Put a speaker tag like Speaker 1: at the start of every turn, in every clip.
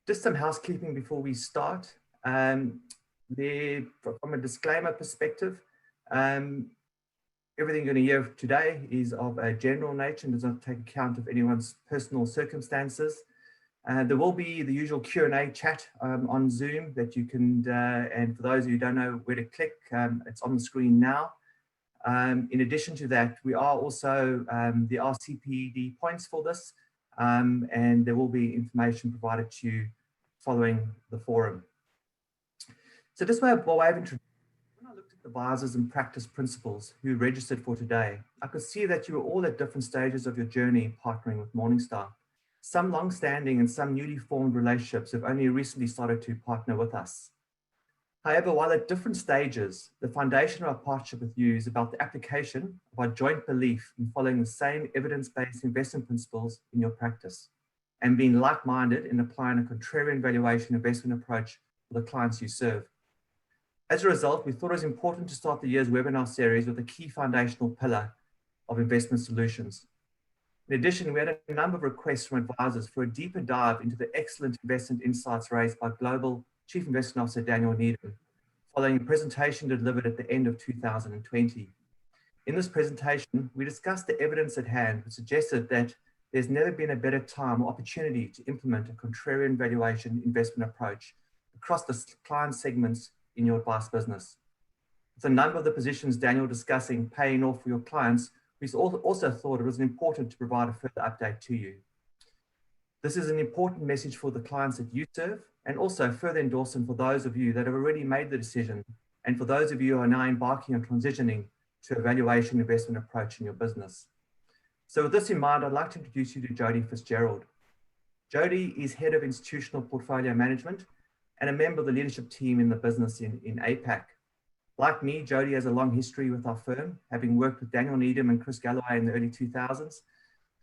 Speaker 1: Just some housekeeping before we start. From a disclaimer perspective, everything you're going to hear today is of a general nature and does not take account of anyone's personal circumstances. There will be the usual Q&A chat on Zoom that you can, and for those who don't know where to click, it's on the screen now. In addition to that, we are also, there are CPD points for this, and there will be information provided to you following the forum. So just by way of introduction, when I looked at the advisors and practice principals who registered for today, I could see that you were all at different stages of your journey partnering with Morningstar. Some long-standing and some newly formed relationships have only recently started to partner with us. However, while at different stages, the foundation of our partnership with you is about the application of our joint belief in following the same evidence-based investment principles in your practice and being like-minded in applying a contrarian valuation investment approach for the clients you serve. As a result, we thought it was important to start the year's webinar series with a key foundational pillar of investment solutions. In addition, we had a number of requests from advisors for a deeper dive into the excellent investment insights raised by Global Chief Investment Officer Daniel Needham, following a presentation delivered at the end of 2020. In this presentation, we discussed the evidence at hand, which suggested that there's never been a better time or opportunity to implement a contrarian valuation investment approach across the client segments in your advice business. With a number of the positions Daniel discussing paying off for your clients, we also thought it was important to provide a further update to you. This is an important message for the clients that you serve, and also further endorsement for those of you that have already made the decision, and for those of you who are now embarking on transitioning to a valuation investment approach in your business. So with this in mind, I'd like to introduce you to Jodie Fitzgerald. Jodie is Head of Institutional Portfolio Management and a member of the leadership team in the business in APAC. Like me, Jodie has a long history with our firm, having worked with Daniel Needham and Chris Galloway in the early 2000s.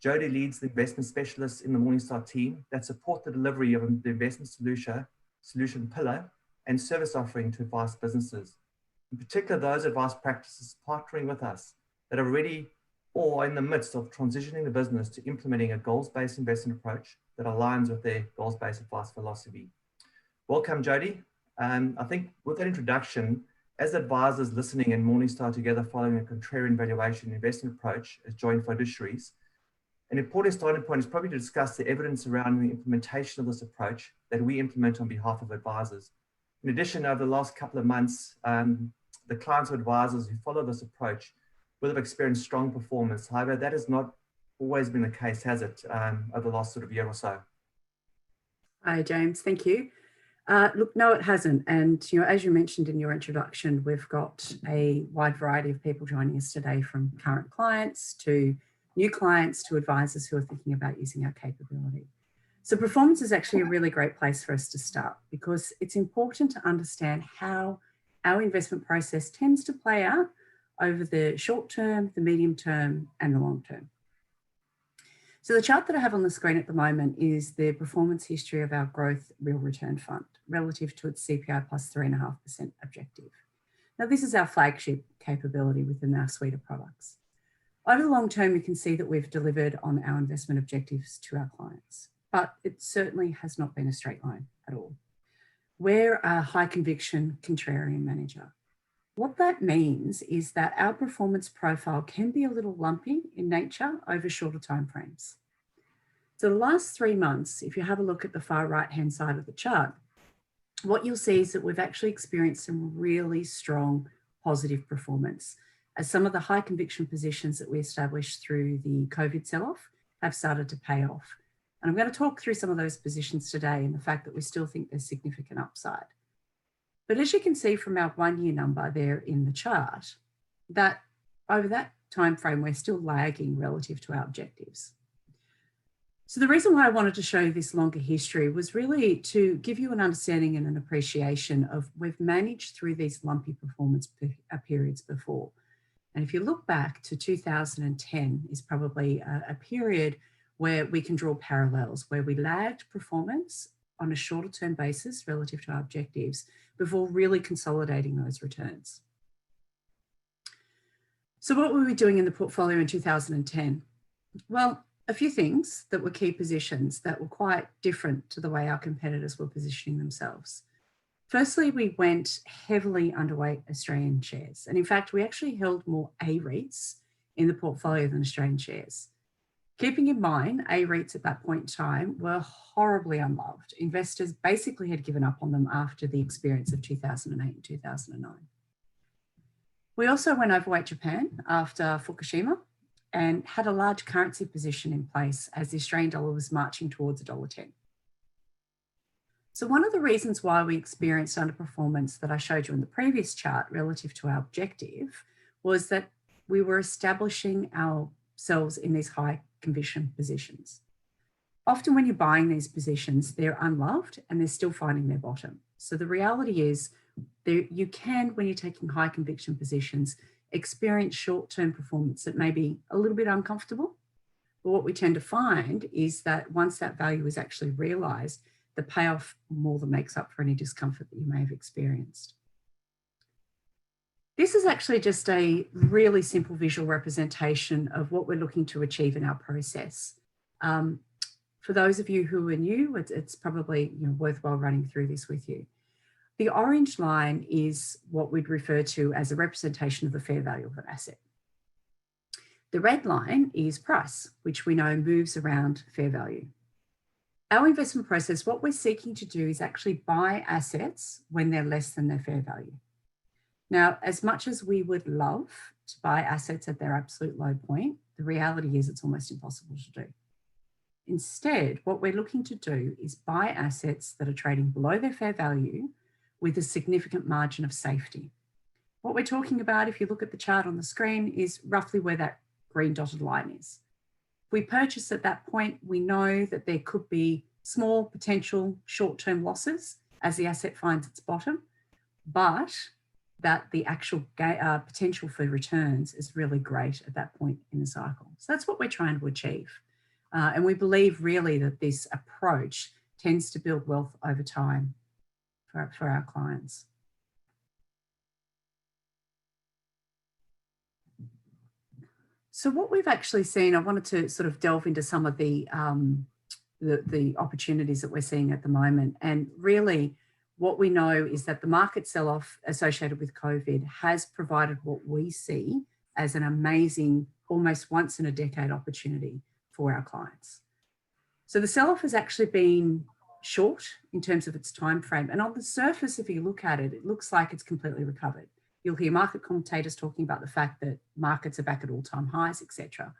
Speaker 1: Jodie leads the investment specialists in the Morningstar team that support the delivery of the investment solution pillar and service offering to advice businesses. In particular, those advice practices partnering with us that are ready or in the midst of transitioning the business to implementing a goals-based investment approach that aligns with their goals-based advice philosophy. Welcome, Jodie. I think with that introduction, as advisors listening and Morningstar together following a contrarian valuation investment approach as joint fiduciaries, an important starting point is probably to discuss the evidence around the implementation of this approach that we implement on behalf of advisors. In addition, over the last couple of months, the clients of advisors who follow this approach will have experienced strong performance. However, that has not always been the case, has it, over the last sort of year or so?
Speaker 2: Hi, James. Thank you. Look, no, it hasn't. And, as you mentioned in your introduction, we've got a wide variety of people joining us today, from current clients to new clients to advisors who are thinking about using our capability. So performance is actually a really great place for us to start, because it's important to understand how our investment process tends to play out over the short term, the medium term, and the long term. So the chart that I have on the screen at the moment is the performance history of our growth real return fund relative to its CPI plus 3.5% objective. Now, this is our flagship capability within our suite of products. Over the long term, we can see that we've delivered on our investment objectives to our clients, but it certainly has not been a straight line at all. We're a high conviction contrarian manager. What that means is that our performance profile can be a little lumpy in nature over shorter timeframes. So the last 3 months, if you have a look at the far right-hand side of the chart, what you'll see is that we've actually experienced some really strong positive performance, as some of the high conviction positions that we established through the COVID sell-off have started to pay off. And I'm going to talk through some of those positions today and the fact that we still think there's significant upside. But as you can see from our 1-year number there in the chart, that over that time frame, we're still lagging relative to our objectives. So the reason why I wanted to show you this longer history was really to give you an understanding and an appreciation of we've managed through these lumpy performance periods before. And if you look back to 2010 is probably a period where we can draw parallels, where we lagged performance on a shorter term basis relative to our objectives before really consolidating those returns. So what were we doing in the portfolio in 2010? Well, a few things that were key positions that were quite different to the way our competitors were positioning themselves. Firstly, we went heavily underweight Australian shares. And in fact, we actually held more A-REITs in the portfolio than Australian shares. Keeping in mind, A-REITs at that point in time were horribly unloved. Investors basically had given up on them after the experience of 2008 and 2009. We also went overweight Japan after Fukushima and had a large currency position in place as the Australian dollar was marching towards $1.10. So one of the reasons why we experienced underperformance that I showed you in the previous chart relative to our objective was that we were establishing ourselves in these high conviction positions. Often when you're buying these positions, they're unloved and they're still finding their bottom. So the reality is you can, when you're taking high conviction positions, experience short-term performance that may be a little bit uncomfortable. But what we tend to find is that once that value is actually realized, the payoff more than makes up for any discomfort that you may have experienced. This is actually just a really simple visual representation of what we're looking to achieve in our process. For those of you who are new, it's probably worthwhile running through this with you. The orange line is what we'd refer to as a representation of the fair value of an asset. The red line is price, which we know moves around fair value. Our investment process, what we're seeking to do is actually buy assets when they're less than their fair value. Now, as much as we would love to buy assets at their absolute low point, the reality is it's almost impossible to do. Instead, what we're looking to do is buy assets that are trading below their fair value with a significant margin of safety. What we're talking about, if you look at the chart on the screen, is roughly where that green dotted line is. If we purchase at that point, we know that there could be small potential short-term losses as the asset finds its bottom, but that the actual potential for returns is really great at that point in the cycle. So that's what we're trying to achieve. And we believe really that this approach tends to build wealth over time for our clients. So what we've actually seen, I wanted to sort of delve into some of the opportunities that we're seeing at the moment. And really what we know is that the market sell-off associated with COVID has provided what we see as an amazing, almost once in a decade opportunity for our clients. So the sell-off has actually been short in terms of its time frame. And on the surface, if you look at it, it looks like it's completely recovered. You'll hear market commentators talking about the fact that markets are back at all-time highs, etc.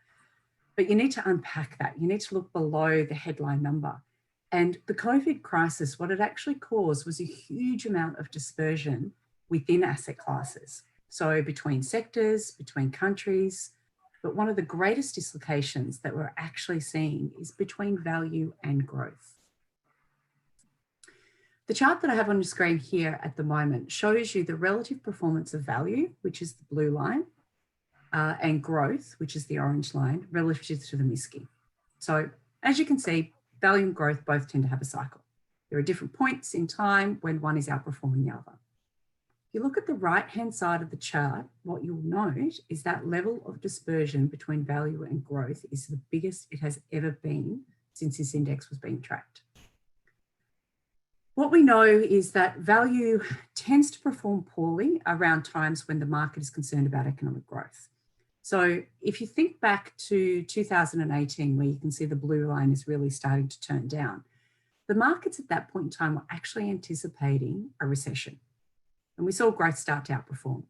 Speaker 2: But you need to unpack that. You need to look below the headline number. And the COVID crisis, what it actually caused was a huge amount of dispersion within asset classes. So between sectors, between countries. But one of the greatest dislocations that we're actually seeing is between value and growth. The chart that I have on the screen here at the moment shows you the relative performance of value, which is the blue line, and growth, which is the orange line, relative to the MSCI. So as you can see, value and growth both tend to have a cycle. There are different points in time when one is outperforming the other. If you look at the right-hand side of the chart, what you'll note is that level of dispersion between value and growth is the biggest it has ever been since this index was being tracked. What we know is that value tends to perform poorly around times when the market is concerned about economic growth. So if you think back to 2018, where you can see the blue line is really starting to turn down, the markets at that point in time were actually anticipating a recession. And we saw growth start to outperform.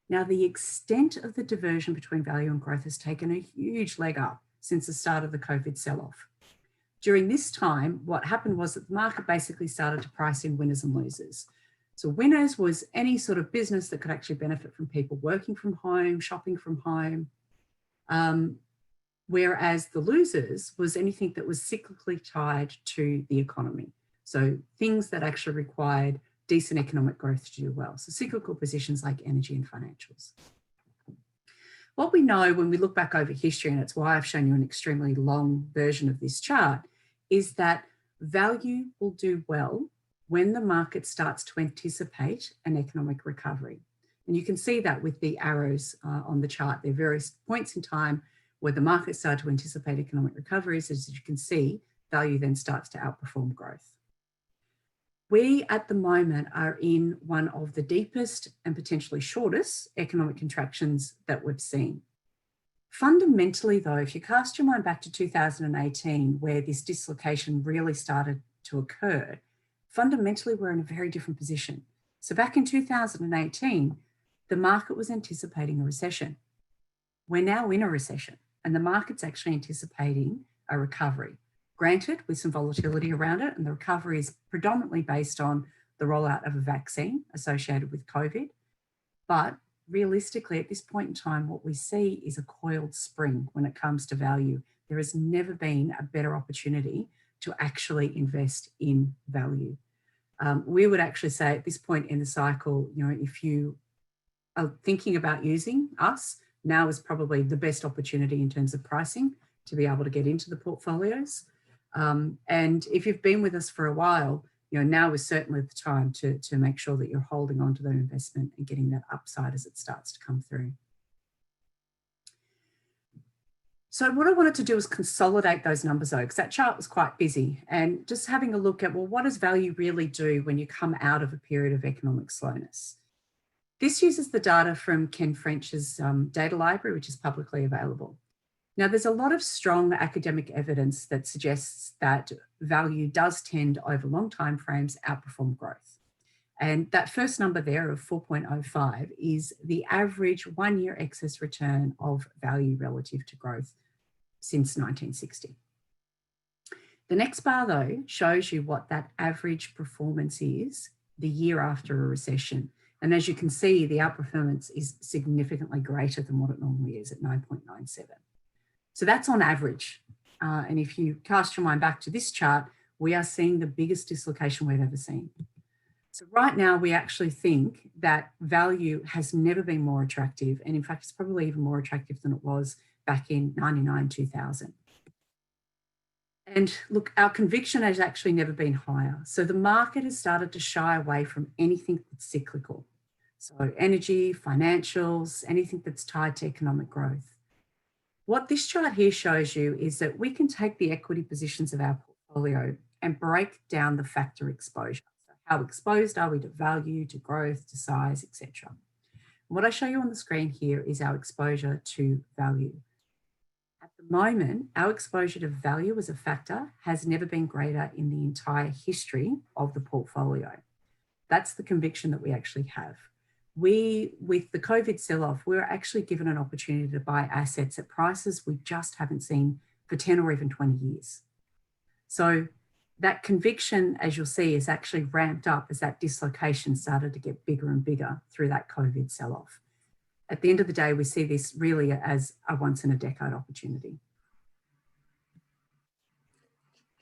Speaker 2: Now, the extent of the diversion between value and growth has taken a huge leg up since the start of the COVID sell-off. During this time, what happened was that the market basically started to price in winners and losers. So winners was any sort of business that could actually benefit from people working from home, shopping from home, whereas the losers was anything that was cyclically tied to the economy. So things that actually required decent economic growth to do well. So cyclical positions like energy and financials. What we know when we look back over history, and it's why I've shown you an extremely long version of this chart, is that value will do well when the market starts to anticipate an economic recovery. And you can see that with the arrows on the chart. There are various points in time where the market started to anticipate economic recoveries, as you can see, value then starts to outperform growth. We, at the moment, are in one of the deepest and potentially shortest economic contractions that we've seen. Fundamentally, though, if you cast your mind back to 2018, where this dislocation really started to occur, fundamentally, we're in a very different position. So back in 2018, the market was anticipating a recession. We're now in a recession, and the market's actually anticipating a recovery. Granted, with some volatility around it, and the recovery is predominantly based on the rollout of a vaccine associated with COVID. But realistically, at this point in time, what we see is a coiled spring when it comes to value. There has never been a better opportunity to actually invest in value. We would actually say at this point in the cycle, if you are thinking about using us, now is probably the best opportunity in terms of pricing to be able to get into the portfolios. And if you've been with us for a while, now is certainly the time to make sure that you're holding on to that investment and getting that upside as it starts to come through. So what I wanted to do is consolidate those numbers though, because that chart was quite busy, and just having a look at, well, what does value really do when you come out of a period of economic slowness? This uses the data from Ken French's data library, which is publicly available. Now, there's a lot of strong academic evidence that suggests that value does tend over long time frames outperform growth. And that first number there of 4.05 is the average 1 year excess return of value relative to growth since 1960. The next bar, though, shows you what that average performance is the year after a recession. And as you can see, the outperformance is significantly greater than what it normally is at 9.97. So that's on average. And if you cast your mind back to this chart, we are seeing the biggest dislocation we've ever seen. So right now, we actually think that value has never been more attractive. And in fact, it's probably even more attractive than it was back in 99, 2000. And look, our conviction has actually never been higher. So the market has started to shy away from anything that's cyclical. So energy, financials, anything that's tied to economic growth. What this chart here shows you is that we can take the equity positions of our portfolio and break down the factor exposure. So how exposed are we to value, to growth, to size, etc. What I show you on the screen here is our exposure to value. At the moment, our exposure to value as a factor has never been greater in the entire history of the portfolio. That's the conviction that we actually have. With the COVID sell-off, we were actually given an opportunity to buy assets at prices we just haven't seen for 10 or even 20 years. So that conviction, as you'll see, is actually ramped up as that dislocation started to get bigger and bigger through that COVID sell-off. At the end of the day, we see this really as a once-in-a-decade opportunity.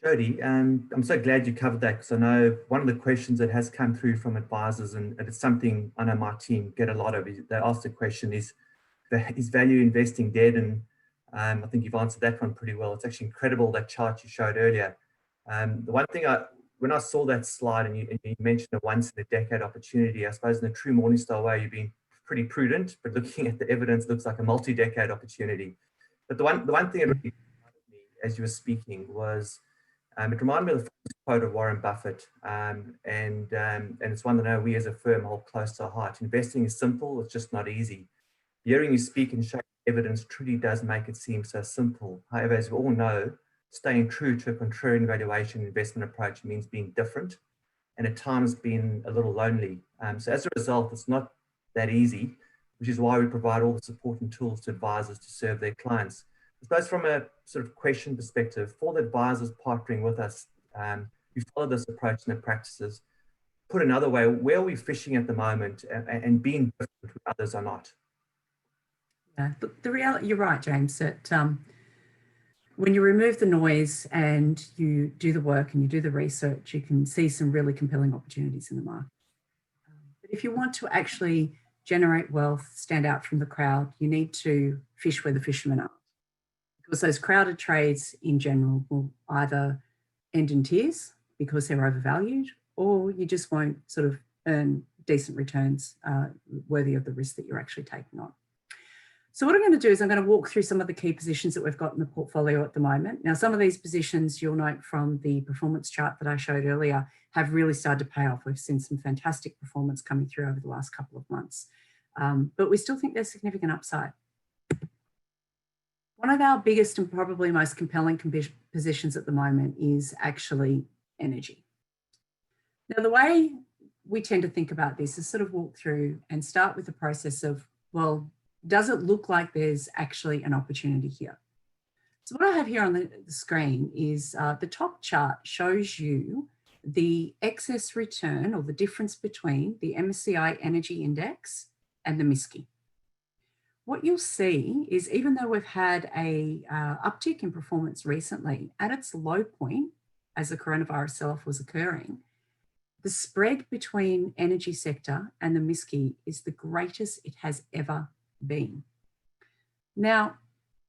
Speaker 1: Jody, I'm so glad you covered that, because I know one of the questions that has come through from advisors, and it's something I know my team get a lot of, is they ask the question, is value investing dead? And I think you've answered that one pretty well. It's actually incredible, that chart you showed earlier. The one thing when I saw that slide and you mentioned a once-in-a-decade opportunity, I suppose in a true Morningstar way, you've been pretty prudent, but looking at the evidence, looks like a multi-decade opportunity. But the one thing that really reminded me as you were speaking was, it reminded me of the famous quote of Warren Buffett, and it's one that I know we as a firm hold close to our heart. Investing is simple, it's just not easy. Hearing you speak and show evidence truly does make it seem so simple. However, as we all know, staying true to a contrarian valuation investment approach means being different, and at times being a little lonely. So as a result, it's not that easy, which is why we provide all the support and tools to advisors to serve their clients. I suppose from a sort of question perspective, for the advisors partnering with us who follow this approach and their practices, put another way, where are we fishing at the moment and being different where others are not?
Speaker 2: Yeah, the reality, you're right, James, that when you remove the noise and you do the work and you do the research, you can see some really compelling opportunities in the market. But if you want to actually generate wealth, stand out from the crowd, you need to fish where the fishermen are. Because those crowded trades in general will either end in tears because they're overvalued, or you just won't sort of earn decent returns worthy of the risk that you're actually taking on. So what I'm going to do is I'm going to walk through some of the key positions that we've got in the portfolio at the moment. Now, some of these positions you'll note from the performance chart that I showed earlier have really started to pay off. We've seen some fantastic performance coming through over the last couple of months, but we still think there's significant upside. One of our biggest and probably most compelling positions at the moment is actually energy. Now, the way we tend to think about this is sort of walk through and start with the process of, well, does it look like there's actually an opportunity here? So what I have here on the screen is the top chart shows you the excess return or the difference between the MSCI Energy Index and the MSCI. What you'll see is even though we've had a uptick in performance recently, at its low point, as the coronavirus sell-off was occurring, the spread between energy sector and the MSCI is the greatest it has ever been. Now,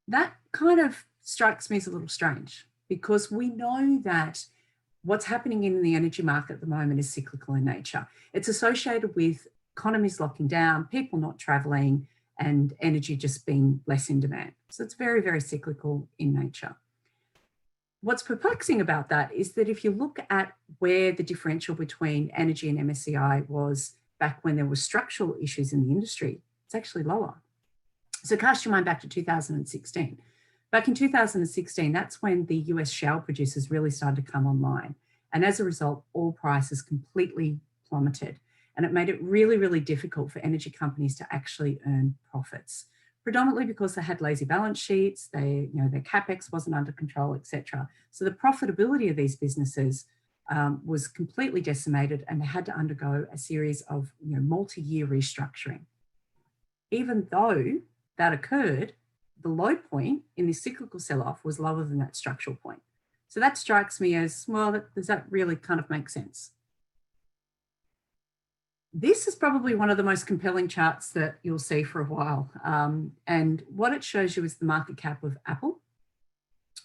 Speaker 2: that kind of strikes me as a little strange because we know that what's happening in the energy market at the moment is cyclical in nature. It's associated with economies locking down, people not traveling, and energy just being less in demand. So it's very, very cyclical in nature. What's perplexing about that is that if you look at where the differential between energy and MSCI was back when there were structural issues in the industry, it's actually lower. So cast your mind back to 2016. Back in 2016, that's when the US shale producers really started to come online. And as a result, oil prices completely plummeted. And it made it really, really difficult for energy companies to actually earn profits, predominantly because they had lazy balance sheets, their CapEx wasn't under control, etc. So the profitability of these businesses was completely decimated, and they had to undergo a series of multi-year restructuring. Even though that occurred, the low point in the cyclical sell-off was lower than that structural point. So that strikes me as, well, does that really kind of make sense? This is probably one of the most compelling charts that you'll see for a while. And what it shows you is the market cap of Apple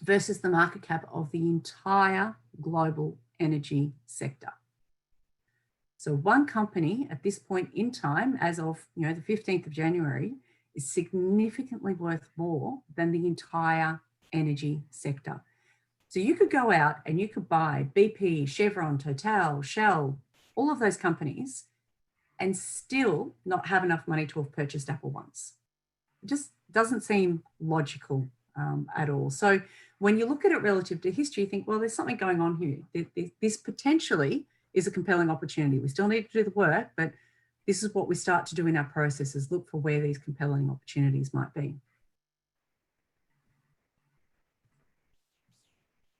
Speaker 2: versus the market cap of the entire global energy sector. So one company at this point in time, as of the 15th of January, is significantly worth more than the entire energy sector. So you could go out and you could buy BP, Chevron, Total, Shell, all of those companies, and still not have enough money to have purchased Apple once. It just doesn't seem logical at all. So when you look at it relative to history, you think, well, there's something going on here. This potentially is a compelling opportunity. We still need to do the work, but this is what we start to do in our processes, look for where these compelling opportunities might be.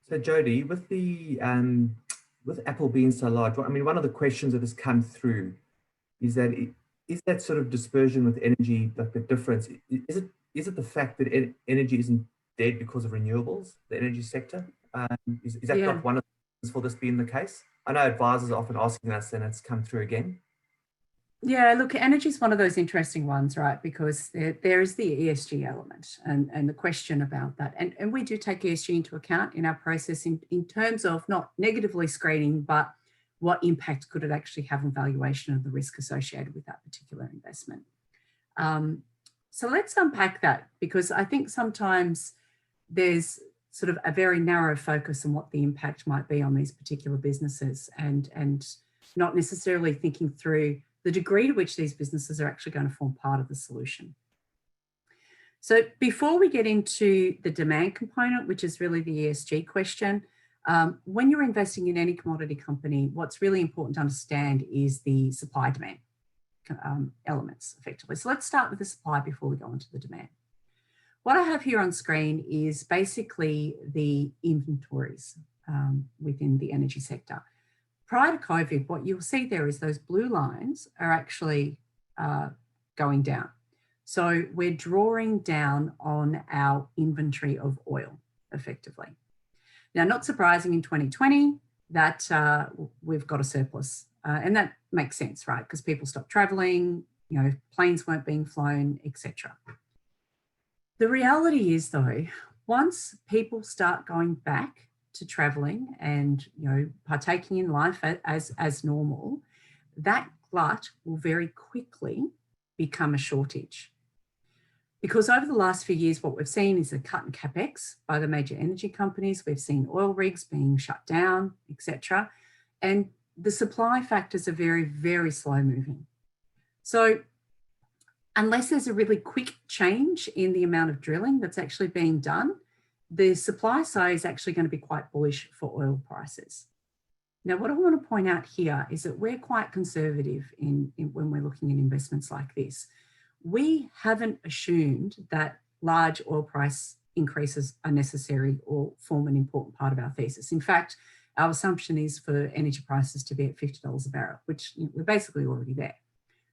Speaker 1: So Jody, with Apple being so large, I mean, one of the questions that has come through is that sort of dispersion with energy, like the difference, is it the fact that energy isn't dead because of renewables, the energy sector? Is that not one of the reasons for this being the case? I know advisors are often asking us, and it's come through again.
Speaker 2: Yeah, look, energy is one of those interesting ones, right? Because there is the ESG element and the question about that. And we do take ESG into account in our process in terms of not negatively screening, but what impact could it actually have on valuation of the risk associated with that particular investment. So let's unpack that, because I think sometimes there's sort of a very narrow focus on what the impact might be on these particular businesses and not necessarily thinking through the degree to which these businesses are actually going to form part of the solution. So before we get into the demand component, which is really the ESG question, when you're investing in any commodity company, what's really important to understand is the supply demand elements effectively. So let's start with the supply before we go into the demand. What I have here on screen is basically the inventories within the energy sector. Prior to COVID, what you'll see there is those blue lines are actually going down. So we're drawing down on our inventory of oil effectively. Now, not surprising in 2020 that we've got a surplus, and that makes sense, right? Because people stopped traveling, planes weren't being flown, etc. The reality is, though, once people start going back to traveling and partaking in life as normal, that glut will very quickly become a shortage. Because over the last few years, what we've seen is a cut in capex by the major energy companies. We've seen oil rigs being shut down, etc. And the supply factors are very, very slow moving. So unless there's a really quick change in the amount of drilling that's actually being done, the supply side is actually going to be quite bullish for oil prices. Now, what I want to point out here is that we're quite conservative in when we're looking at investments like this. We haven't assumed that large oil price increases are necessary or form an important part of our thesis. In fact, our assumption is for energy prices to be at $50 a barrel, which we're basically already there.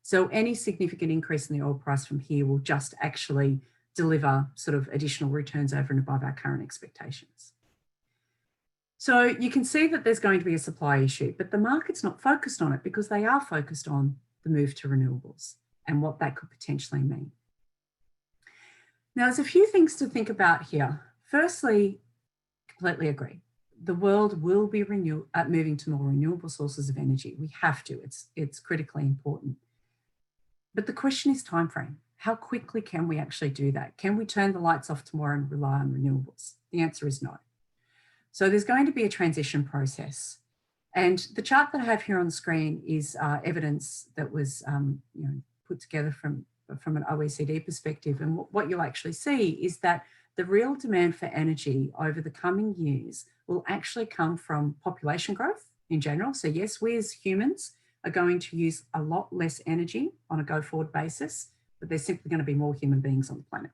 Speaker 2: So any significant increase in the oil price from here will just actually deliver sort of additional returns over and above our current expectations. So you can see that there's going to be a supply issue, but the market's not focused on it because they are focused on the move to renewables and what that could potentially mean. Now, there's a few things to think about here. Firstly, completely agree. The world will be moving to more renewable sources of energy. We have to. It's critically important. But the question is timeframe. How quickly can we actually do that? Can we turn the lights off tomorrow and rely on renewables? The answer is no. So there's going to be a transition process. And the chart that I have here on the screen is evidence that was put together from an OECD perspective. And what you'll actually see is that the real demand for energy over the coming years will actually come from population growth in general. So yes, we as humans are going to use a lot less energy on a go-forward basis, but there's simply going to be more human beings on the planet.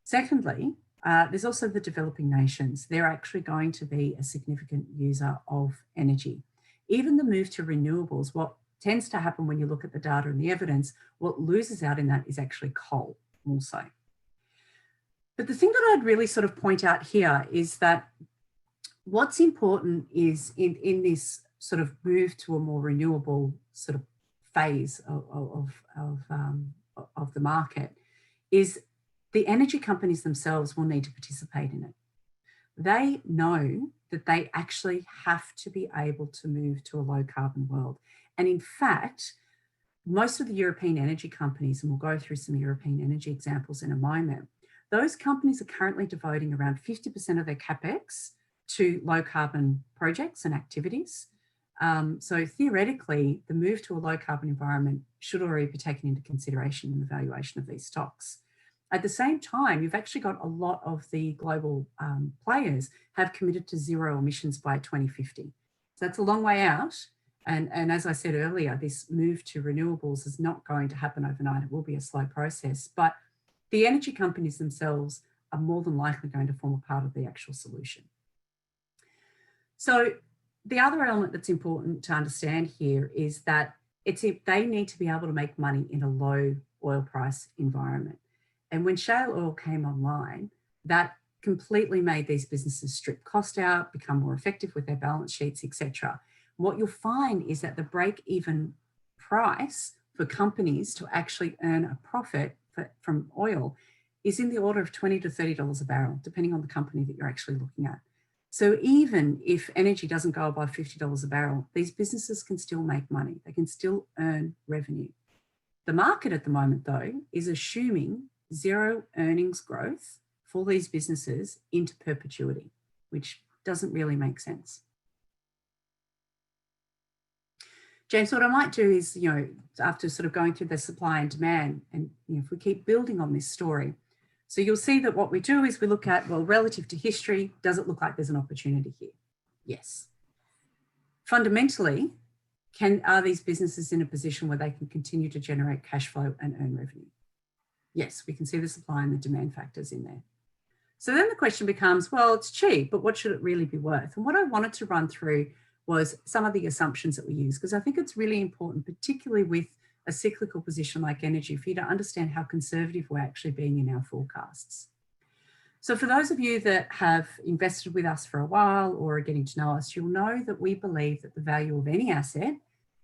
Speaker 2: Secondly, there's also the developing nations. They're actually going to be a significant user of energy. Even the move to renewables, what tends to happen when you look at the data and the evidence, what loses out in that is actually coal also. But the thing that I'd really sort of point out here is that what's important is in this sort of move to a more renewable sort of phase of the market is the energy companies themselves will need to participate in it. They know that they actually have to be able to move to a low carbon world. And in fact, most of the European energy companies, and we'll go through some European energy examples in a moment, those companies are currently devoting around 50% of their capex to low carbon projects and activities. So theoretically, the move to a low carbon environment should already be taken into consideration in the valuation of these stocks. At the same time, you've actually got a lot of the global players have committed to zero emissions by 2050. So that's a long way out. And as I said earlier, this move to renewables is not going to happen overnight. It will be a slow process, but the energy companies themselves are more than likely going to form a part of the actual solution. So the other element that's important to understand here is that they need to be able to make money in a low oil price environment. And when shale oil came online, that completely made these businesses strip cost out, become more effective with their balance sheets, etc. What you'll find is that the break-even price for companies to actually earn a profit from oil is in the order of $20 to $30 a barrel, depending on the company that you're actually looking at. So even if energy doesn't go above $50 a barrel, these businesses can still make money. They can still earn revenue. The market at the moment, though, is assuming zero earnings growth for these businesses into perpetuity, which doesn't really make sense. James, what I might do is, after sort of going through the supply and demand, and if we keep building on this story, so you'll see that what we do is we look at, well, relative to history, does it look like there's an opportunity here? Yes. Fundamentally, are these businesses in a position where they can continue to generate cash flow and earn revenue? Yes, we can see the supply and the demand factors in there. So then the question becomes, well, it's cheap, but what should it really be worth? And what I wanted to run through was some of the assumptions that we use, because I think it's really important, particularly with a cyclical position like energy, for you to understand how conservative we're actually being in our forecasts. So for those of you that have invested with us for a while or are getting to know us, you'll know that we believe that the value of any asset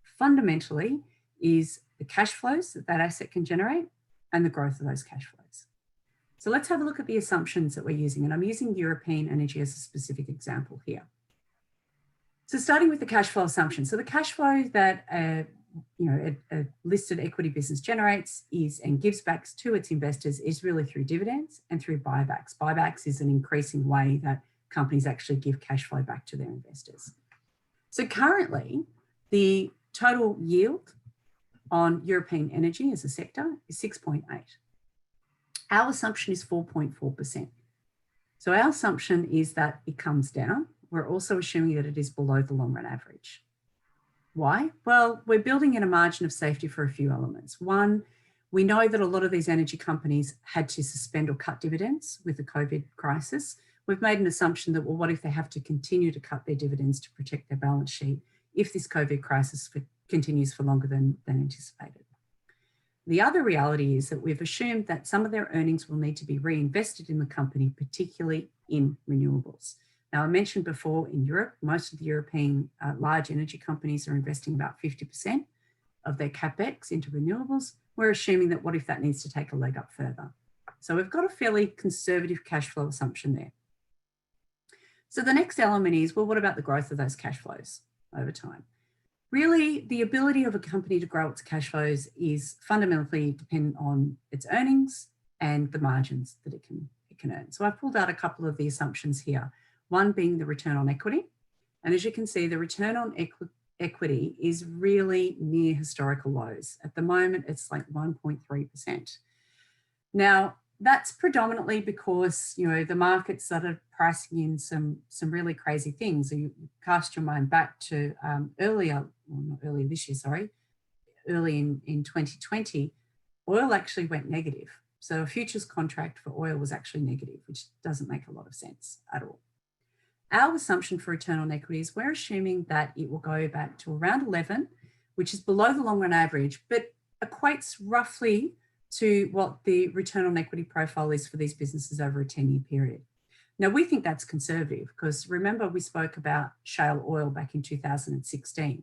Speaker 2: fundamentally is the cash flows that that asset can generate and the growth of those cash flows. So let's have a look at the assumptions that we're using. And I'm using European energy as a specific example here. So starting with the cash flow assumption. So the cash flow that a listed equity business generates is and gives back to its investors is really through dividends and through buybacks. Buybacks is an increasing way that companies actually give cash flow back to their investors. So currently, the total yield on European energy as a sector is 6.8. Our assumption is 4.4%. So our assumption is that it comes down. We're also assuming that it is below the long run average. Why? Well, we're building in a margin of safety for a few elements. One, we know that a lot of these energy companies had to suspend or cut dividends with the COVID crisis. We've made an assumption that, well, what if they have to continue to cut their dividends to protect their balance sheet if this COVID crisis continues for longer than anticipated? The other reality is that we've assumed that some of their earnings will need to be reinvested in the company, particularly in renewables. Now, I mentioned before in Europe, most of the European large energy companies are investing about 50% of their capex into renewables. We're assuming that what if that needs to take a leg up further? So we've got a fairly conservative cash flow assumption there. So the next element is, well, what about the growth of those cash flows over time? Really, the ability of a company to grow its cash flows is fundamentally dependent on its earnings and the margins that it can earn. So I pulled out a couple of the assumptions here. One being the return on equity. And as you can see, the return on equity is really near historical lows. At the moment, it's like 1.3%. Now, that's predominantly because, the market started pricing in some really crazy things. So you cast your mind back to early in 2020, oil actually went negative. So a futures contract for oil was actually negative, which doesn't make a lot of sense at all. Our assumption for return on equity is we're assuming that it will go back to around 11, which is below the long run average, but equates roughly to what the return on equity profile is for these businesses over a 10-year period. Now, we think that's conservative because remember we spoke about shale oil back in 2016.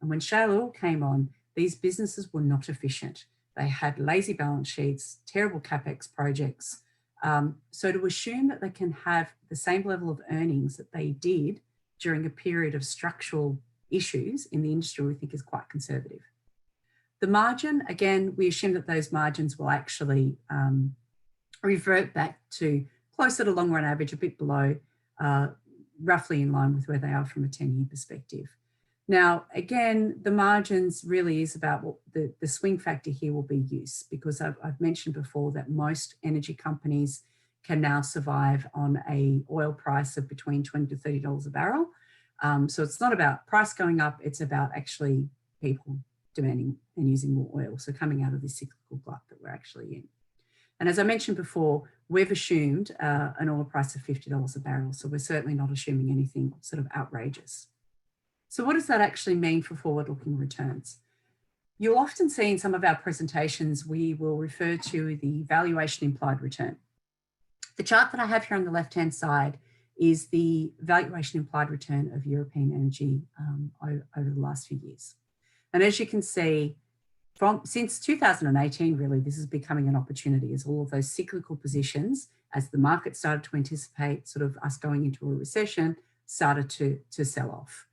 Speaker 2: And when shale oil came on, these businesses were not efficient. They had lazy balance sheets, terrible capex projects. So to assume that they can have the same level of earnings that they did during a period of structural issues in the industry, we think is quite conservative. The margin, again, we assume that those margins will actually revert back to closer to long run average, a bit below, roughly in line with where they are from a 10-year perspective. Now, again, the margins really is about what the swing factor here will be use, because I've mentioned before that most energy companies can now survive on a oil price of between $20 to $30 a barrel. So it's not about price going up, it's about actually people demanding and using more oil. So coming out of this cyclical glut that we're actually in. And as I mentioned before, we've assumed an oil price of $50 a barrel. So we're certainly not assuming anything sort of outrageous. So what does that actually mean for forward-looking returns? You'll often see in some of our presentations, we will refer to the valuation implied return. The chart that I have here on the left-hand side is the valuation implied return of European energy over the last few years. And as you can see, since 2018, really, this is becoming an opportunity as all of those cyclical positions, as the market started to anticipate sort of us going into a recession, started to sell off.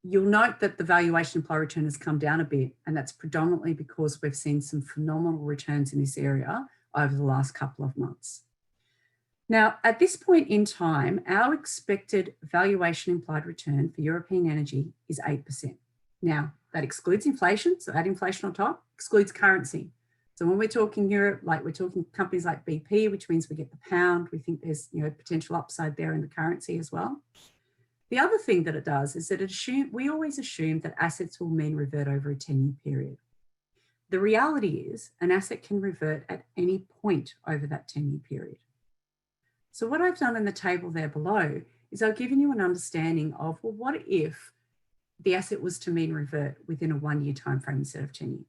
Speaker 2: You'll note that the valuation implied return has come down a bit, and that's predominantly because we've seen some phenomenal returns in this area over the last couple of months. Now, at this point in time, our expected valuation implied return for European energy is 8%. Now, that excludes inflation, so add inflation on top, excludes currency. So when we're talking Europe, like we're talking companies like BP, which means we get the pound, we think there's potential upside there in the currency as well. The other thing that it does is that we always assume that assets will mean revert over a 10-year period. The reality is an asset can revert at any point over that 10-year period. So what I've done in the table there below is I've given you an understanding of, well, what if the asset was to mean revert within a 1-year timeframe instead of 10 years?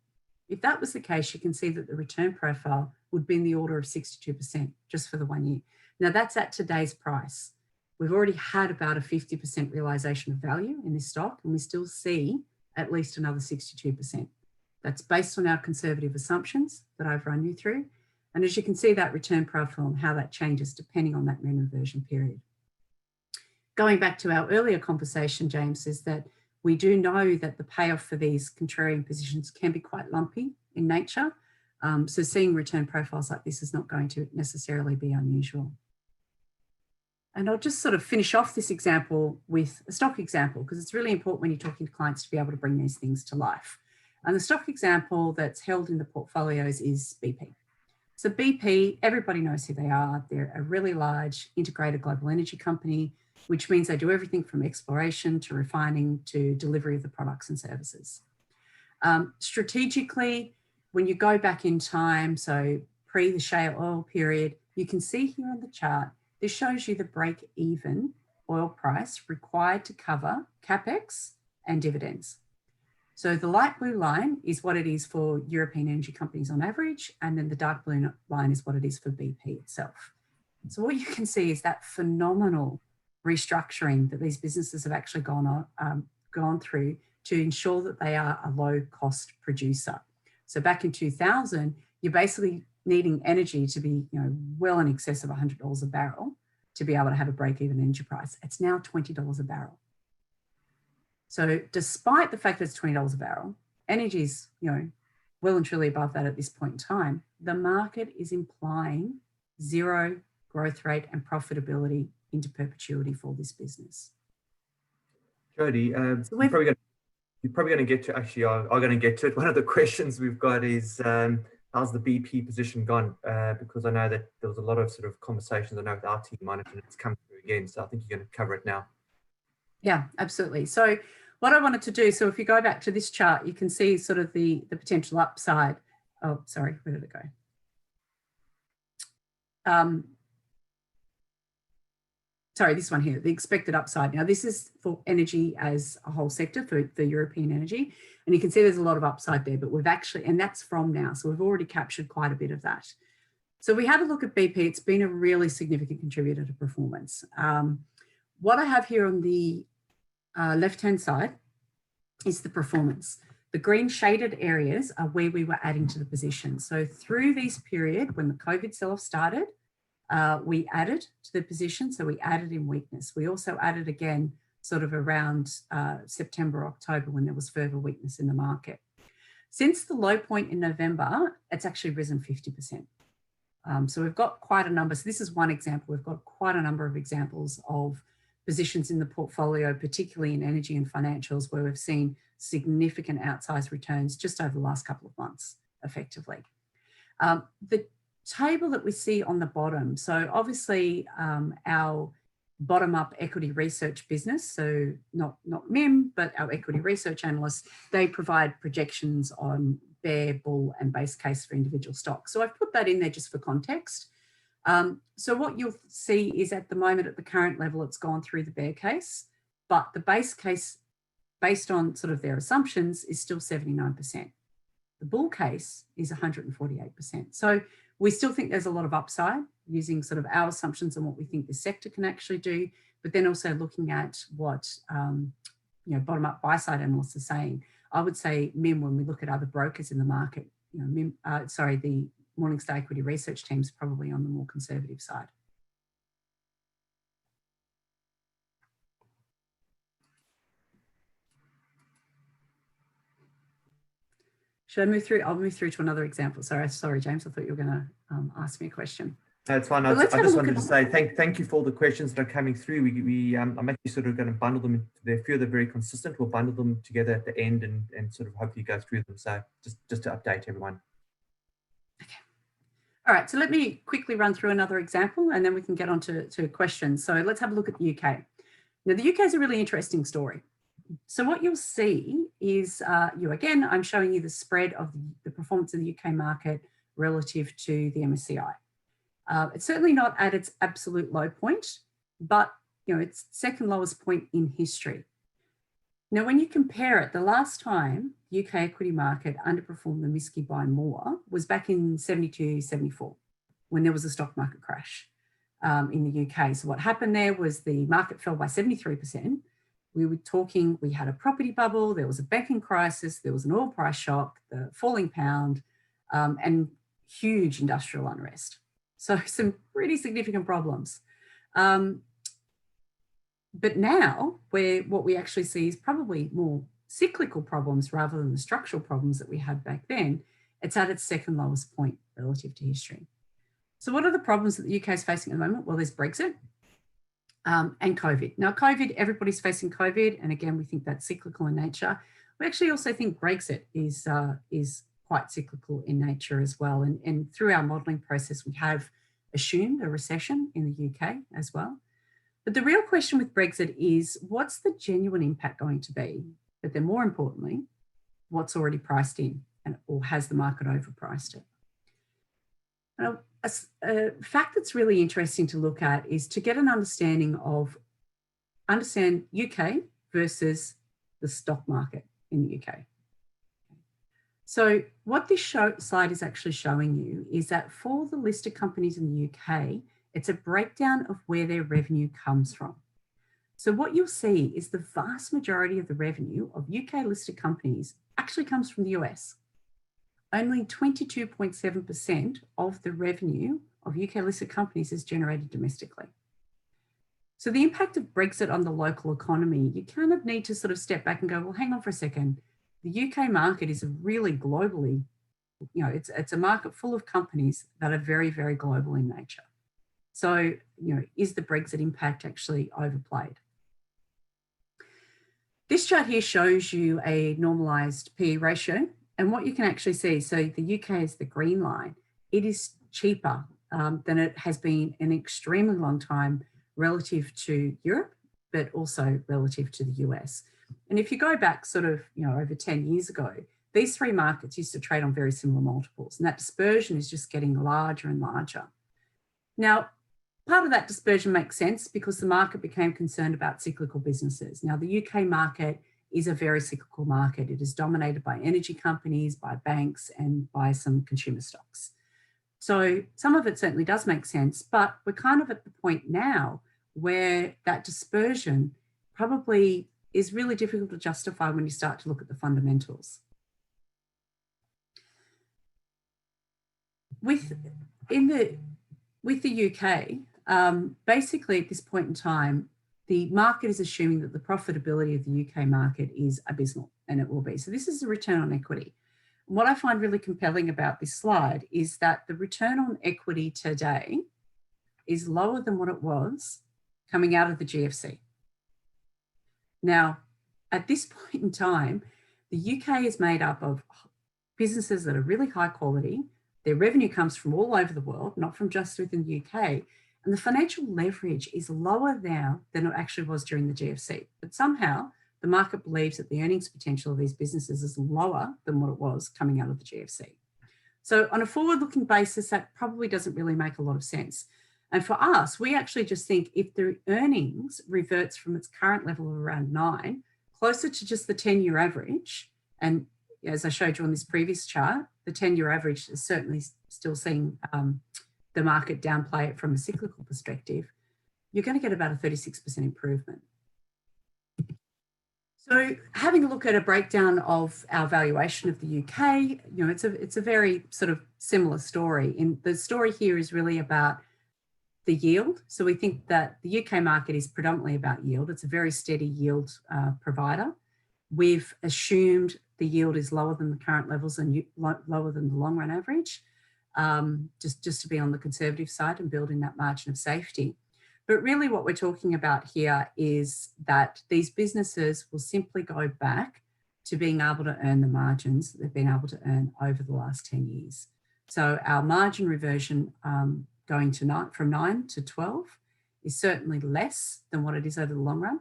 Speaker 2: If that was the case, you can see that the return profile would be in the order of 62% just for the 1 year. Now that's at today's price. We've already had about a 50% realization of value in this stock, and we still see at least another 62%. That's based on our conservative assumptions that I've run you through. And as you can see, that return profile and how that changes depending on that mean reversion period. Going back to our earlier conversation, James, is that we do know that the payoff for these contrarian positions can be quite lumpy in nature. So seeing return profiles like this is not going to necessarily be unusual. And I'll just sort of finish off this example with a stock example, because it's really important when you're talking to clients to be able to bring these things to life. And the stock example that's held in the portfolios is BP. So BP, everybody knows who they are. They're a really large integrated global energy company, which means they do everything from exploration to refining to delivery of the products and services. Strategically, when you go back in time, so pre the shale oil period, you can see here on the chart, this shows you the break-even oil price required to cover CapEx and dividends. So the light blue line is what it is for European energy companies on average, and then the dark blue line is what it is for BP itself. So what you can see is that phenomenal restructuring that these businesses have actually gone through to ensure that they are a low-cost producer. So back in 2000, you're basically needing energy to be, well in excess of $100 a barrel to be able to have a break-even energy price. It's now $20 a barrel. So despite the fact that it's $20 a barrel, energy is, well and truly above that at this point in time, the market is implying zero growth rate and profitability into perpetuity for this business.
Speaker 1: Jody,
Speaker 2: So
Speaker 1: you're probably going to get to, actually, I'm going to get to it. One of the questions we've got is, how's the BP position gone? Because I know that there was a lot of sort of conversations I know with our team on it, and it's come through again. So I think you're going to cover it now. Yeah,
Speaker 2: absolutely. So what I wanted to do, so if you go back to this chart, you can see sort of the potential upside. Oh, sorry, where did it go? Sorry, this one here, the expected upside. Now, this is for energy as a whole sector, for the European energy. And you can see there's a lot of upside there, but we've actually, and that's from now. So we've already captured quite a bit of that. So we had a look at BP. It's been a really significant contributor to performance. What I have here on the left-hand side is the performance. The green shaded areas are where we were adding to the position. So through this period, when the COVID sell-off started, we added to the position. So we added in weakness. We also added again sort of around September, October, when there was further weakness in the market. Since the low point in November, it's actually risen 50%. So we've got quite a number. So this is one example. We've got quite a number of examples of positions in the portfolio, particularly in energy and financials, where we've seen significant outsized returns just over the last couple of months, effectively. The table that we see on the bottom, so obviously our bottom-up equity research business, so not MIM, but our equity research analysts, they provide projections on bear, bull, and base case for individual stocks. So I've put that in there just for context. So what you'll see is at the moment, at the current level, it's gone through the bear case, but the base case, based on sort of their assumptions, is still 79%. The bull case is 148%. So we still think there's a lot of upside using sort of our assumptions and what we think the sector can actually do, but then also looking at what bottom-up buy-side analysts are saying. I would say MIM, when we look at other brokers in the market, the Morningstar equity research team is probably on the more conservative side. Should I move through? I'll move through to another example. Sorry, James. I thought you were going to ask me a question.
Speaker 1: No, it's fine. I just wanted to say thank you for all the questions that are coming through. I'm actually sort of going to bundle them. There are a few that are very consistent. We'll bundle them together at the end and sort of hopefully go through them. So just to update everyone.
Speaker 2: Okay. All right. So let me quickly run through another example, and then we can get on to questions. So let's have a look at the UK. Now, the UK is a really interesting story. So what you'll see is, again, I'm showing you the spread of the performance of the UK market relative to the MSCI. It's certainly not at its absolute low point, but it's second lowest point in history. Now, when you compare it, the last time the UK equity market underperformed the MSCI by more was back in 72, 74, when there was a stock market crash in the UK. So what happened there was the market fell by 73%. We had a property bubble, there was a banking crisis, there was an oil price shock, the falling pound, and huge industrial unrest. So some pretty significant problems. But now, what we actually see is probably more cyclical problems rather than the structural problems that we had back then. It's at its second lowest point relative to history. So what are the problems that the UK is facing at the moment? Well, there's Brexit and COVID. Now, COVID, everybody's facing COVID. And again, we think that's cyclical in nature. We actually also think Brexit is quite cyclical in nature as well. And through our modelling process, we have assumed a recession in the UK as well. But the real question with Brexit is, what's the genuine impact going to be? But then more importantly, what's already priced in, or has the market overpriced it? Now, a fact that's really interesting to look at is to get an understand UK versus the stock market in the UK. So what this slide is actually showing you is that for the listed companies in the UK, it's a breakdown of where their revenue comes from. So what you'll see is the vast majority of the revenue of UK listed companies actually comes from the US. Only 22.7% of the revenue of UK listed companies is generated domestically. So the impact of Brexit on the local economy, you kind of need to sort of step back and go, well, hang on for a second. The UK market is a really globally, it's a market full of companies that are very, very global in nature. So, is the Brexit impact actually overplayed? This chart here shows you a normalized PE ratio. And what you can actually see, so the UK is the green line. It is cheaper than it has been in an extremely long time relative to Europe, but also relative to the US. And if you go back sort of, over 10 years ago, these three markets used to trade on very similar multiples, and that dispersion is just getting larger and larger. Now, part of that dispersion makes sense because the market became concerned about cyclical businesses. Now, the UK market is a very cyclical market. It is dominated by energy companies, by banks, and by some consumer stocks. So some of it certainly does make sense, but we're kind of at the point now where that dispersion probably is really difficult to justify when you start to look at the fundamentals. With the UK, basically at this point in time, the market is assuming that the profitability of the UK market is abysmal, and it will be. So this is a return on equity. And what I find really compelling about this slide is that the return on equity today is lower than what it was coming out of the GFC. Now, at this point in time, the UK is made up of businesses that are really high quality. Their revenue comes from all over the world, not from just within the UK. And the financial leverage is lower now than it actually was during the GFC. But somehow the market believes that the earnings potential of these businesses is lower than what it was coming out of the GFC. So on a forward-looking basis, that probably doesn't really make a lot of sense. And for us, we actually just think if the earnings reverts from its current level of around 9, closer to just the 10-year average, and as I showed you on this previous chart, the 10-year average is certainly still seeing the market downplay it from a cyclical perspective, you're going to get about a 36% improvement. So having a look at a breakdown of our valuation of the UK, it's a very sort of similar story. And the story here is really about the yield. So we think that the UK market is predominantly about yield. It's a very steady yield provider. We've assumed the yield is lower than the current levels and lower than the long run average, just to be on the conservative side and building that margin of safety. But really what we're talking about here is that these businesses will simply go back to being able to earn the margins that they've been able to earn over the last 10 years. So our margin reversion going to from 9 to 12 is certainly less than what it is over the long run.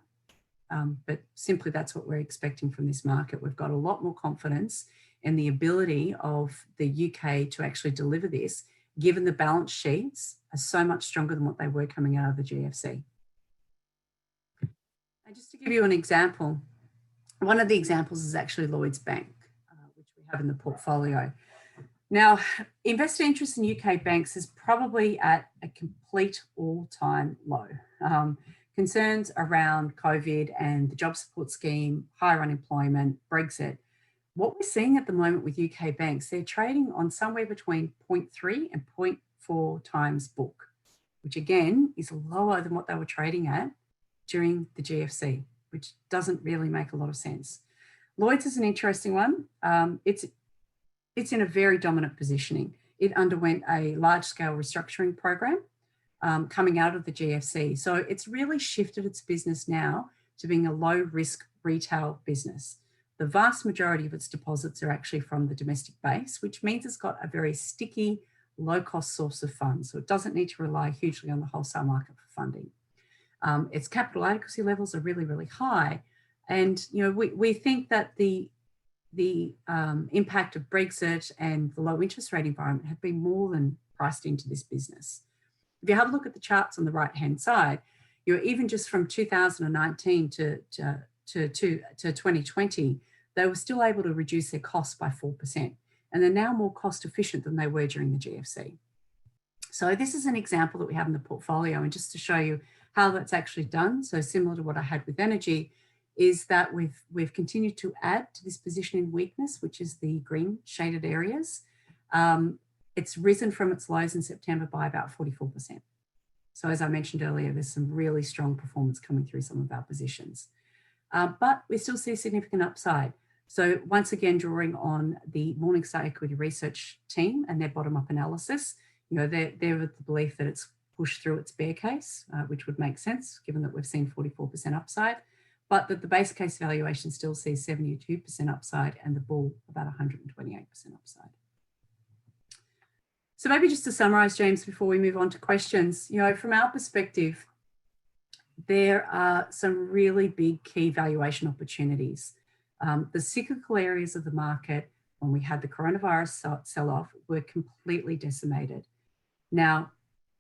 Speaker 2: But simply that's what we're expecting from this market. We've got a lot more confidence in the ability of the UK to actually deliver this, given the balance sheets are so much stronger than what they were coming out of the GFC. And just to give you an example, one of the examples is actually Lloyds Bank, which we have in the portfolio. Now, investor interest in UK banks is probably at a complete all-time low. Concerns around COVID and the job support scheme, higher unemployment, Brexit. What we're seeing at the moment with UK banks, they're trading on somewhere between 0.3 and 0.4 times book, which again is lower than what they were trading at during the GFC, which doesn't really make a lot of sense. Lloyds is an interesting one. It's in a very dominant positioning. It underwent a large-scale restructuring program coming out of the GFC. So it's really shifted its business now to being a low-risk retail business. The vast majority of its deposits are actually from the domestic base, which means it's got a very sticky, low-cost source of funds. So it doesn't need to rely hugely on the wholesale market for funding. Its capital adequacy levels are really, really high. And, you know, we think that the impact of Brexit and the low interest rate environment have been more than priced into this business. If you have a look at the charts on the right-hand side, you're even just from 2019 to 2020, they were still able to reduce their costs by 4%. And they're now more cost efficient than they were during the GFC. So this is an example that we have in the portfolio. And just to show you how that's actually done, so similar to what I had with energy, is that we've continued to add to this position in weakness, which is the green shaded areas. It's risen from its lows in September by about 44%. So as I mentioned earlier, there's some really strong performance coming through some of our positions. But we still see significant upside. So once again, drawing on the Morningstar equity research team and their bottom-up analysis, you know, they're with the belief that it's pushed through its bear case, which would make sense given that we've seen 44% upside, but that the base case valuation still sees 72% upside and the bull about 128% upside. So maybe just to summarize, James, before we move on to questions, you know, from our perspective, there are some really big key valuation opportunities. The cyclical areas of the market, when we had the coronavirus sell-off, were completely decimated. Now,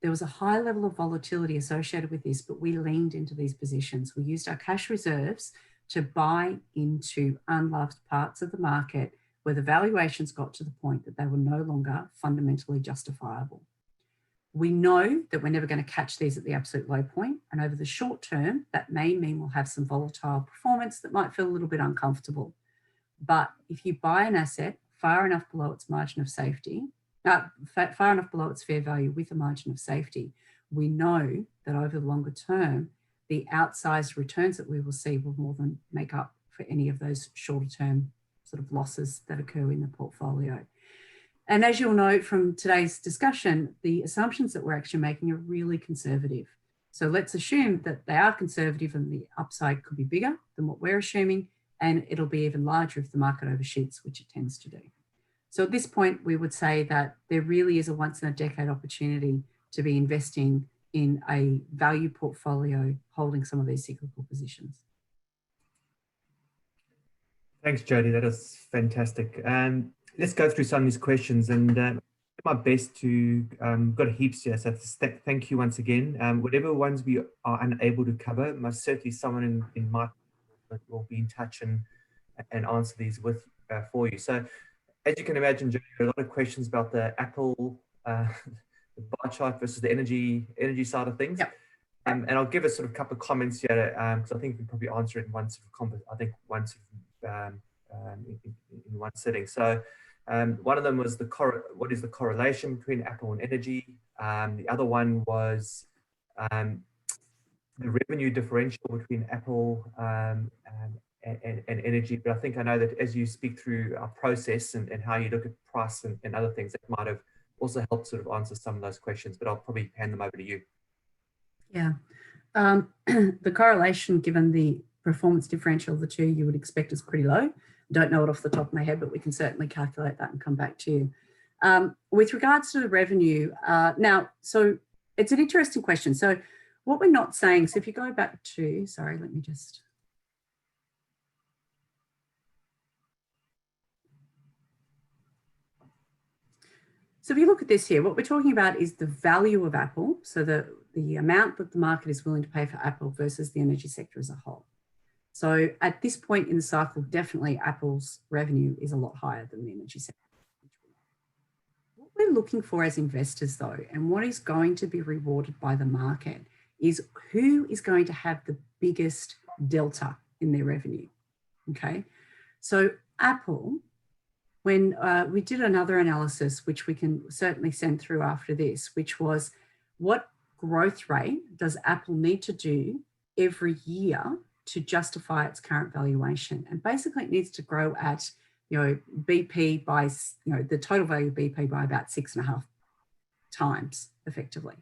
Speaker 2: there was a high level of volatility associated with this, but we leaned into these positions. We used our cash reserves to buy into unloved parts of the market where the valuations got to the point that they were no longer fundamentally justifiable. We know that we're never going to catch these at the absolute low point, and over the short term, that may mean we'll have some volatile performance that might feel a little bit uncomfortable. But if you buy an asset far enough below its margin of safety, far enough below its fair value with a margin of safety, we know that over the longer term, the outsized returns that we will see will more than make up for any of those shorter term sort of losses that occur in the portfolio. And as you'll note from today's discussion, the assumptions that we're actually making are really conservative. So let's assume that they are conservative and the upside could be bigger than what we're assuming, and it'll be even larger if the market overshoots, which it tends to do. So at this point, we would say that there really is a once in a decade opportunity to be investing in a value portfolio holding some of these cyclical positions.
Speaker 1: Thanks, Jodie. That is fantastic. Let's go through some of these questions and do my best to, got heaps here. So thank you once again. Whatever ones we are unable to cover, most certainly someone in my will be in touch and answer these for you. So as you can imagine, Jodie, there are a lot of questions about the Apple, the bar chart versus the energy side of things. Yep. And I'll give a sort of couple of comments here because I think we can probably answer it in one sort of in one sitting. So one of them was what is the correlation between Apple and energy? The other one was the revenue differential between Apple and energy. But I think I know that as you speak through our process and how you look at price and other things, that might have also helped sort of answer some of those questions, but I'll probably hand them over to you.
Speaker 2: Yeah. The correlation, given the performance differential of the two, you would expect is pretty low. Don't know it off the top of my head, but we can certainly calculate that and come back to you. With regards to the revenue, now, so it's an interesting question. So what we're not saying, so if you go back to, sorry, let me just. So if you look at this here, what we're talking about is the value of Apple. So the amount that the market is willing to pay for Apple versus the energy sector as a whole. So at this point in the cycle, definitely Apple's revenue is a lot higher than the energy sector. What we're looking for as investors though, and what is going to be rewarded by the market is who is going to have the biggest delta in their revenue, okay? So Apple, when we did another analysis, which we can certainly send through after this, which was what growth rate does Apple need to do every year to justify its current valuation. And basically it needs to grow at, BP by, the total value of BP by about 6.5 times effectively.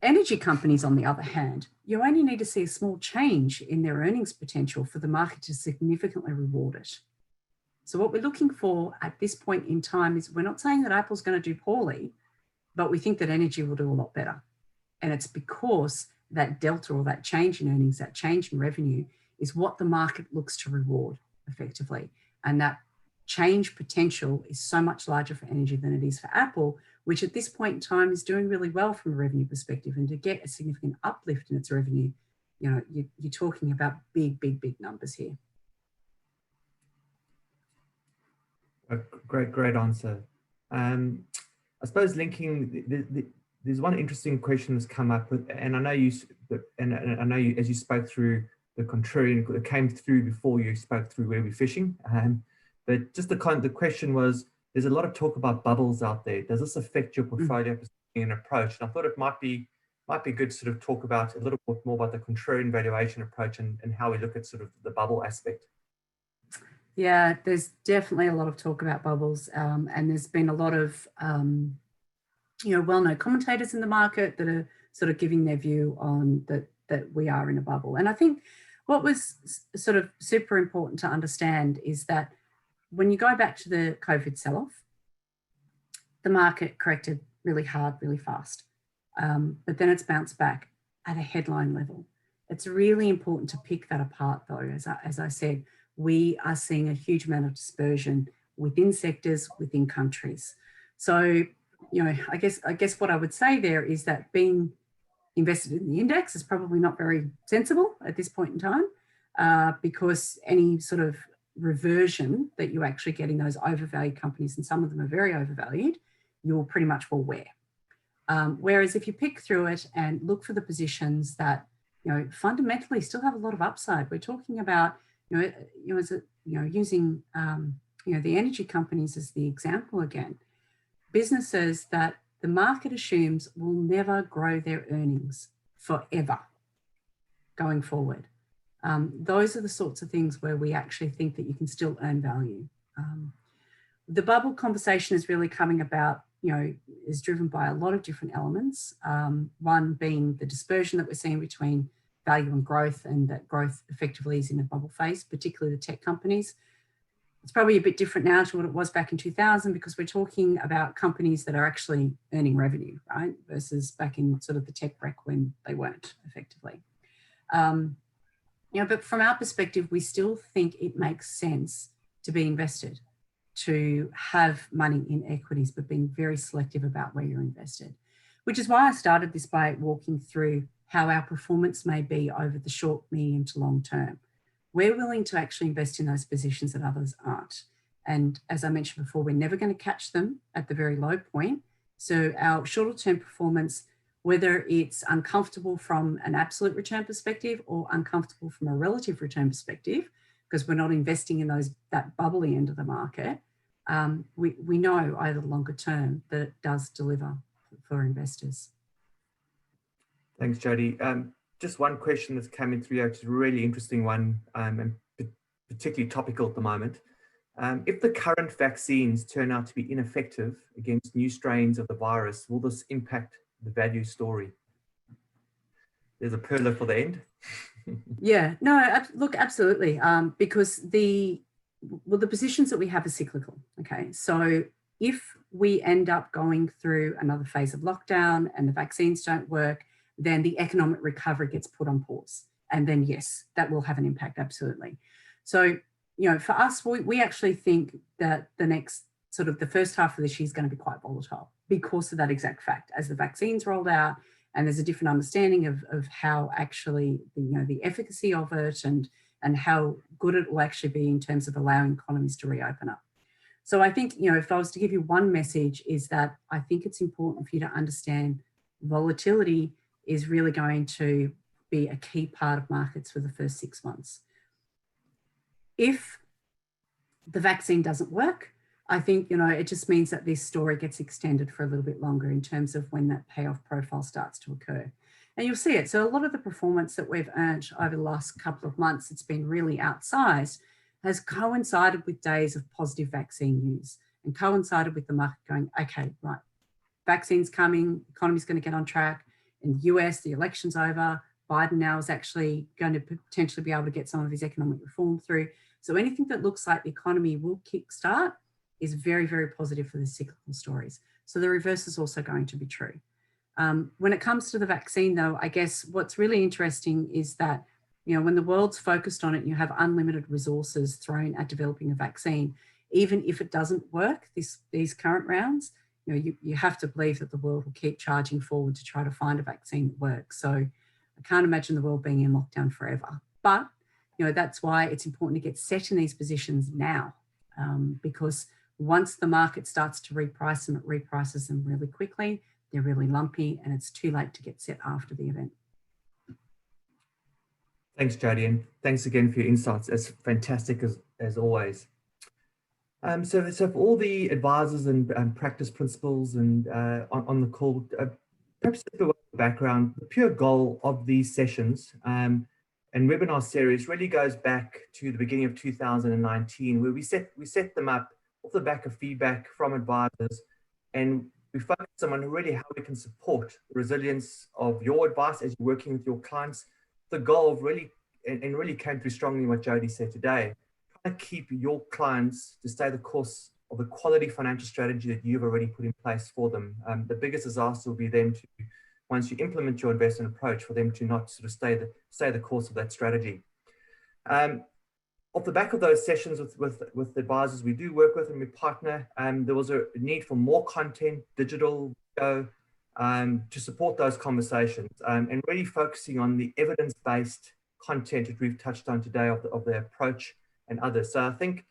Speaker 2: Energy companies, on the other hand, you only need to see a small change in their earnings potential for the market to significantly reward it. So what we're looking for at this point in time is, we're not saying that Apple's going to do poorly, but we think that energy will do a lot better. And it's because that delta, or that change in earnings, that change in revenue, is what the market looks to reward effectively. And that change potential is so much larger for energy than it is for Apple, which at this point in time is doing really well from a revenue perspective. And to get a significant uplift in its revenue, you're talking about big, big, big numbers here.
Speaker 1: A great answer. I suppose linking there's one interesting question that's come up with, and I know you, as you spoke through the contrarian, it came through before you spoke through where we're fishing. But just the question was, there's a lot of talk about bubbles out there. Does this affect your portfolio positioning and approach? And I thought it might be good to sort of talk about a little bit more about the contrarian valuation approach and how we look at sort of the bubble aspect.
Speaker 2: Yeah, there's definitely a lot of talk about bubbles, and there's been a lot of well-known commentators in the market that are sort of giving their view on that we are in a bubble. And I think what was sort of super important to understand is that when you go back to the COVID sell-off, the market corrected really hard, really fast, but then it's bounced back at a headline level. It's really important to pick that apart, though. As I said, we are seeing a huge amount of dispersion within sectors, within countries. So, I guess what I would say there is that being invested in the index is probably not very sensible at this point in time, because any sort of reversion that you actually get in those overvalued companies, and some of them are very overvalued, you'll pretty much will wear. Whereas if you pick through it and look for the positions that fundamentally still have a lot of upside, we're talking about using the energy companies as the example again. Businesses that the market assumes will never grow their earnings forever going forward. Those are the sorts of things where we actually think that you can still earn value. The bubble conversation is really coming about, is driven by a lot of different elements. One being the dispersion that we're seeing between value and growth, and that growth effectively is in a bubble phase, particularly the tech companies. It's probably a bit different now to what it was back in 2000, because we're talking about companies that are actually earning revenue, right? Versus back in sort of the tech wreck when they weren't effectively. But from our perspective, we still think it makes sense to be invested, to have money in equities, but being very selective about where you're invested, which is why I started this by walking through how our performance may be over the short, medium to long term. We're willing to actually invest in those positions that others aren't. And as I mentioned before, we're never going to catch them at the very low point. So our shorter term performance, whether it's uncomfortable from an absolute return perspective or uncomfortable from a relative return perspective, because we're not investing in that bubbly end of the market, we know over the longer term that it does deliver for investors.
Speaker 1: Thanks, Jody. Just one question that's coming through, which is a really interesting one, and particularly topical at the moment. If the current vaccines turn out to be ineffective against new strains of the virus, will this impact the value story? There's a perler for the end.
Speaker 2: Yeah, no, look, absolutely. Because the positions that we have are cyclical. Okay, so if we end up going through another phase of lockdown and the vaccines don't work, then the economic recovery gets put on pause. And then, yes, that will have an impact, absolutely. So, for us, we actually think that the first half of this year is going to be quite volatile because of that exact fact. As the vaccines rolled out and there's a different understanding of how actually, the efficacy of it and how good it will actually be in terms of allowing economies to reopen up. So I think, if I was to give you one message, is that I think it's important for you to understand volatility is really going to be a key part of markets for the first 6 months. If the vaccine doesn't work, I think, it just means that this story gets extended for a little bit longer in terms of when that payoff profile starts to occur. And you'll see it. So a lot of the performance that we've earned over the last couple of months, it's been really outsized, has coincided with days of positive vaccine news and coincided with the market going, okay, right, vaccine's coming, economy's going to get on track. In the US, the election's over. Biden now is actually going to potentially be able to get some of his economic reform through. So anything that looks like the economy will kickstart is very, very positive for the cyclical stories. So the reverse is also going to be true. When it comes to the vaccine, though, I guess what's really interesting is that, you know, when the world's focused on it, you have unlimited resources thrown at developing a vaccine. Even if it doesn't work, these current rounds, you know, you have to believe that the world will keep charging forward to try to find a vaccine that works. So I can't imagine the world being in lockdown forever. But, you know, that's why it's important to get set in these positions now, because once the market starts to reprice them, it reprices them really quickly. They're really lumpy, and it's too late to get set after the event.
Speaker 1: Thanks, Jodie, and thanks again for your insights. It's fantastic as always. So for all the advisors and practice principals and on the call, perhaps a bit of background. The pure goal of these sessions and webinar series really goes back to the beginning of 2019, where we set them up off the back of feedback from advisors, and we focus on really how we can support the resilience of your advice as you're working with your clients. The goal of really, and really came through strongly what Jodie said today, try to keep your clients to stay the course of the quality financial strategy that you've already put in place for them. The biggest disaster will be then to, once you implement your investment approach, for them to not sort of stay the course of that strategy. Off the back of those sessions with the advisors we do work with and we partner, there was a need for more content, digital, video, to support those conversations, and really focusing on the evidence-based content that we've touched on today of the approach and others. So I think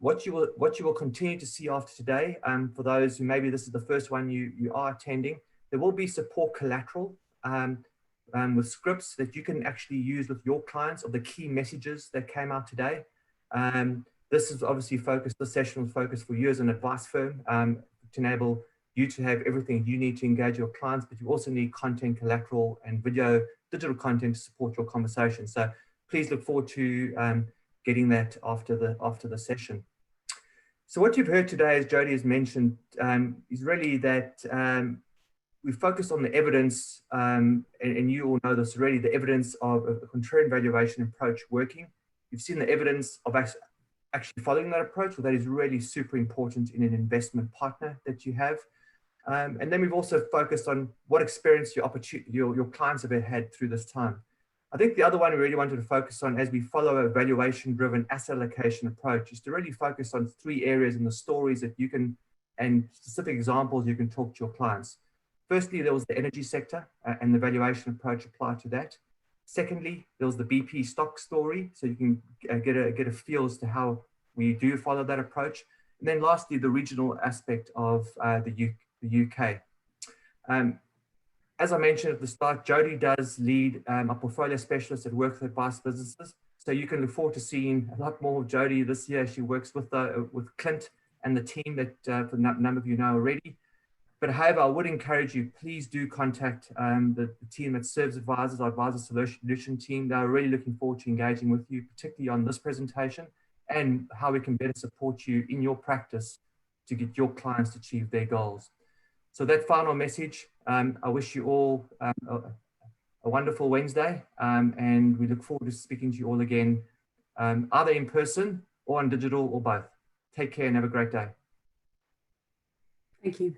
Speaker 1: what you will continue to see after today, for those who maybe this is the first one you are attending, there will be support collateral with scripts that you can actually use with your clients of the key messages that came out today. This is obviously focused, this session was focused for you as an advice firm, to enable you to have everything you need to engage your clients, but you also need content collateral and video, digital content to support your conversation. So please look forward to getting that after the session. So what you've heard today, as Jodie has mentioned, is really that we focused on the evidence, and you all know this already, the evidence of a contrarian valuation approach working. You've seen the evidence of actually following that approach, well, that is really super important in an investment partner that you have. And then we've also focused on what experience your clients have had through this time. I think the other one we really wanted to focus on as we follow a valuation-driven asset allocation approach is to really focus on 3 areas in the stories that you can, and specific examples you can talk to your clients. Firstly, there was the energy sector and the valuation approach applied to that. Secondly, there was the BP stock story, so you can get a feel as to how we do follow that approach. And then lastly, the regional aspect of the UK. As I mentioned at the start, Jodie does lead a portfolio specialist that works with advice businesses. So you can look forward to seeing a lot more of Jodie this year. She works with Clint and the team that for a number of you know already. But however, I would encourage you, please do contact the team that serves advisors, our advisor solution team. They're really looking forward to engaging with you, particularly on this presentation, and how we can better support you in your practice to get your clients to achieve their goals. So that final message, I wish you all a wonderful Wednesday, and we look forward to speaking to you all again, either in person or on digital or both. Take care and have a great day.
Speaker 2: Thank you.